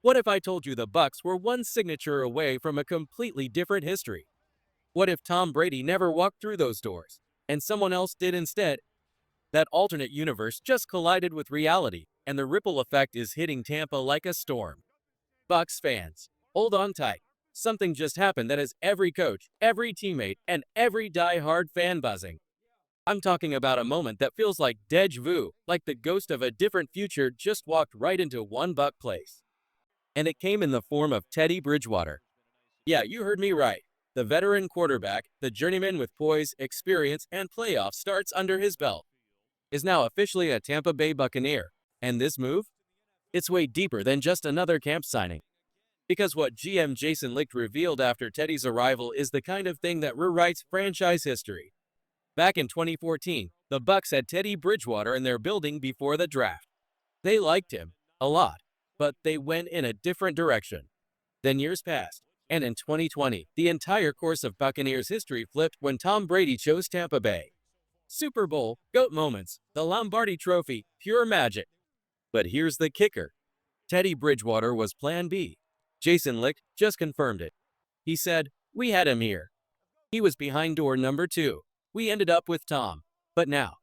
What if I told you the Bucs were one signature away from a completely different history? What if Tom Brady never walked through those doors and someone else did instead? That alternate universe just collided with reality, and the ripple effect is hitting Tampa like a storm. Bucs fans, hold on tight. Something just happened that has every coach, every teammate, and every die-hard fan buzzing. I'm talking about a moment that feels like deja vu, like the ghost of a different future just walked right into one Buck place. And it came in the form of Teddy Bridgewater. Yeah, you heard me right. The veteran quarterback, the journeyman with poise, experience, and playoff starts under his belt, is now officially a Tampa Bay Buccaneer. And this move? It's way deeper than just another camp signing. Because what GM Jason Licht revealed after Teddy's arrival is the kind of thing that rewrites franchise history. Back in 2014, the Bucs had Teddy Bridgewater in their building before the draft. They liked him a lot, but they went in a different direction. Then years passed, and in 2020, the entire course of Buccaneers history flipped when Tom Brady chose Tampa Bay. Super Bowl, GOAT moments, the Lombardi Trophy, pure magic. But here's the kicker. Teddy Bridgewater was Plan B. Jason Licht just confirmed it. He said, "We had him here. He was behind door number 2. We ended up with Tom. But now,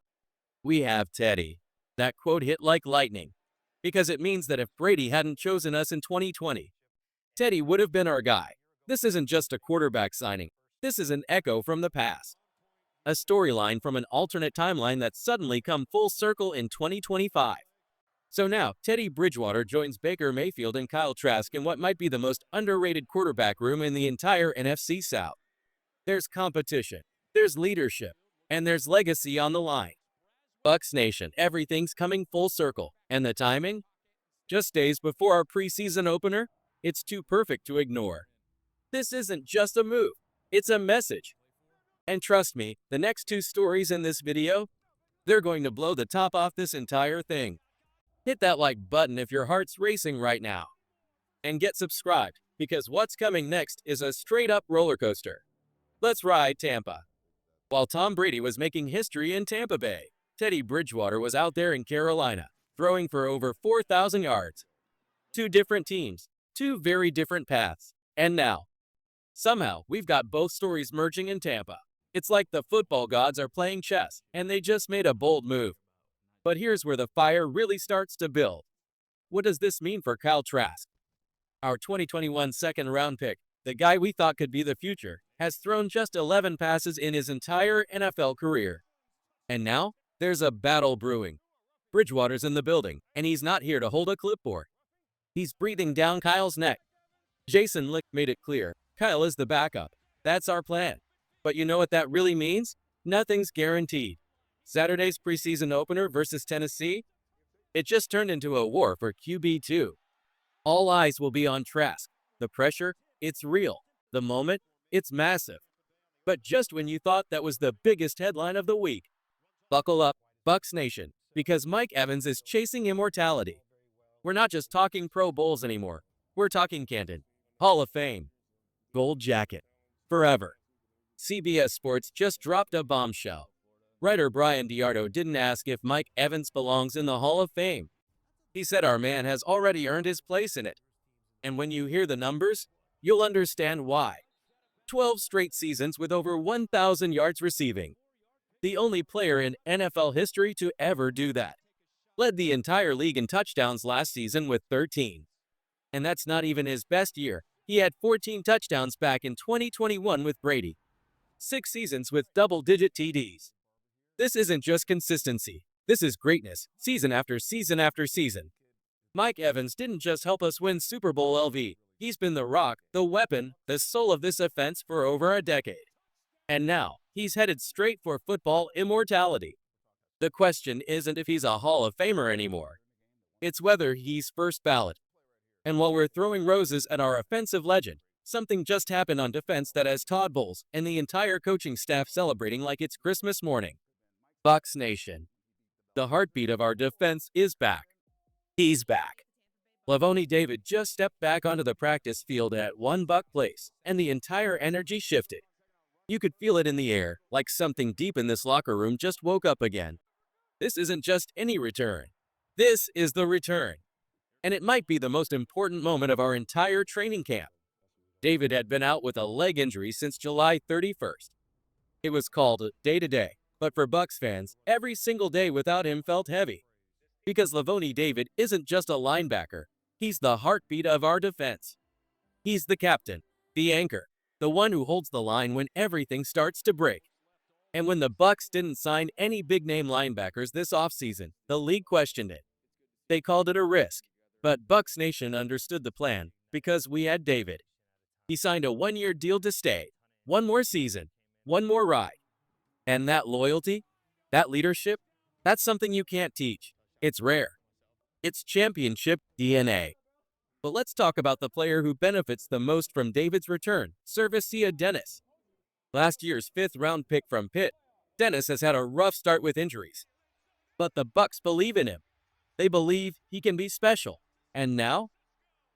we have Teddy." That quote hit like lightning, because it means that if Brady hadn't chosen us in 2020, Teddy would have been our guy. This isn't just a quarterback signing. This is an echo from the past. A storyline from an alternate timeline that's suddenly come full circle in 2025. So now, Teddy Bridgewater joins Baker Mayfield and Kyle Trask in what might be the most underrated quarterback room in the entire NFC South. There's competition, there's leadership, and there's legacy on the line. Bucs Nation, everything's coming full circle, and the timing? Just days before our preseason opener? It's too perfect to ignore. This isn't just a move, it's a message. And trust me, the next 2 stories in this video, they're going to blow the top off this entire thing. Hit that like button if your heart's racing right now. And get subscribed, because what's coming next is a straight-up roller coaster. Let's ride Tampa. While Tom Brady was making history in Tampa Bay, Teddy Bridgewater was out there in Carolina, throwing for over 4,000 yards. 2 different teams, 2 very different paths. And now, somehow, we've got both stories merging in Tampa. It's like the football gods are playing chess, and they just made a bold move. But here's where the fire really starts to build. What does this mean for Kyle Trask? Our 2021 second-round pick, the guy we thought could be the future, has thrown just 11 passes in his entire NFL career. And now, there's a battle brewing. Bridgewater's in the building, and he's not here to hold a clipboard. He's breathing down Kyle's neck. Jason Licht made it clear, Kyle is the backup. That's our plan. But you know what that really means? Nothing's guaranteed. Saturday's preseason opener versus Tennessee? It just turned into a war for QB2. All eyes will be on Trask. The pressure? It's real. The moment? It's massive. But just when you thought that was the biggest headline of the week, buckle up, Bucs Nation, because Mike Evans is chasing immortality. We're not just talking Pro Bowls anymore. We're talking Canton, Hall of Fame, Gold Jacket, forever. CBS Sports just dropped a bombshell. Writer Brian Diardo didn't ask if Mike Evans belongs in the Hall of Fame. He said our man has already earned his place in it. And when you hear the numbers, you'll understand why. 12 straight seasons with over 1,000 yards receiving. The only player in NFL history to ever do that. Led the entire league in touchdowns last season with 13. And that's not even his best year. He had 14 touchdowns back in 2021 with Brady. 6 seasons with double-digit TDs. This isn't just consistency. This is greatness, season after season after season. Mike Evans didn't just help us win Super Bowl LV. He's been the rock, the weapon, the soul of this offense for over a decade. And now, he's headed straight for football immortality. The question isn't if he's a Hall of Famer anymore. It's whether he's first ballot. And while we're throwing roses at our offensive legend, something just happened on defense that has Todd Bowles and the entire coaching staff celebrating like it's Christmas morning. Bucs Nation. The heartbeat of our defense is back. He's back. Lavonte David just stepped back onto the practice field at one Buc place, and the entire energy shifted. You could feel it in the air, like something deep in this locker room just woke up again. This isn't just any return. This is the return. And it might be the most important moment of our entire training camp. David had been out with a leg injury since July 31st. It was called day to day, but for Bucs fans, every single day without him felt heavy. Because Lavonte David isn't just a linebacker, he's the heartbeat of our defense. He's the captain, the anchor, the one who holds the line when everything starts to break. And when the Bucs didn't sign any big-name linebackers this offseason, the league questioned it. They called it a risk. But Bucs Nation understood the plan because we had David. He signed a one-year deal to stay. One more season, one more ride. And that loyalty, that leadership, that's something you can't teach. It's rare. It's championship DNA. But let's talk about the player who benefits the most from David's return, Servicia Dennis. Last year's fifth-round pick from Pitt, Dennis has had a rough start with injuries. But the Bucs believe in him. They believe he can be special. And now,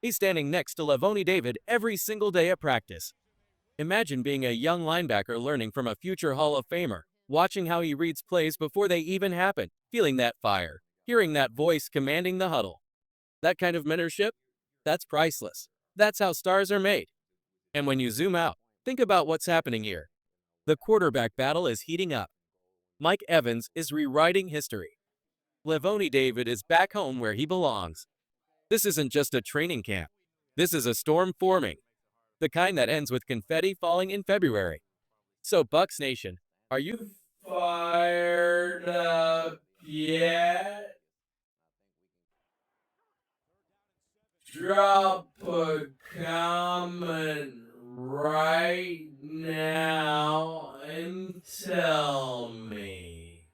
he's standing next to Lavonte David every single day at practice. Imagine being a young linebacker learning from a future Hall of Famer, watching how he reads plays before they even happen, feeling that fire, hearing that voice commanding the huddle. That kind of mentorship? That's priceless. That's how stars are made. And when you zoom out, think about what's happening here. The quarterback battle is heating up. Mike Evans is rewriting history. Lavonte David is back home where he belongs. This isn't just a training camp. This is a storm forming. The kind that ends with confetti falling in February. So, Bucs Nation, are you fired up yet? Drop a comment right now and tell me.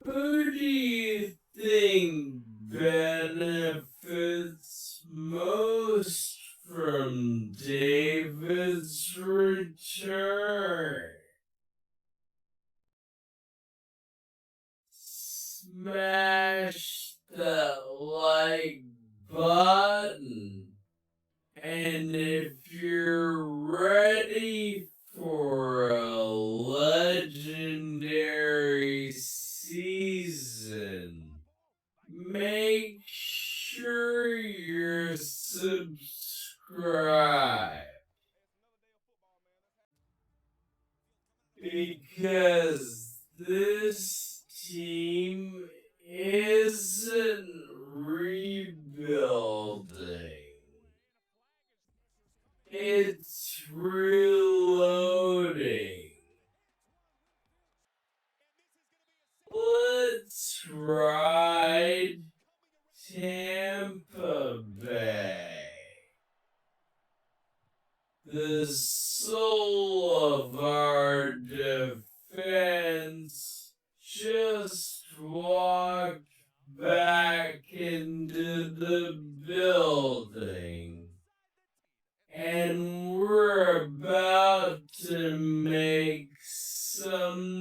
Who do you think benefits most from David's return? Smash that like button. And if you're ready for a legendary season, make sure you're subscribed. Because this team isn't rebuilding. It's reloading. Let's ride Tampa Bay. The soul of our defense just walked back into the building. And we're about to make some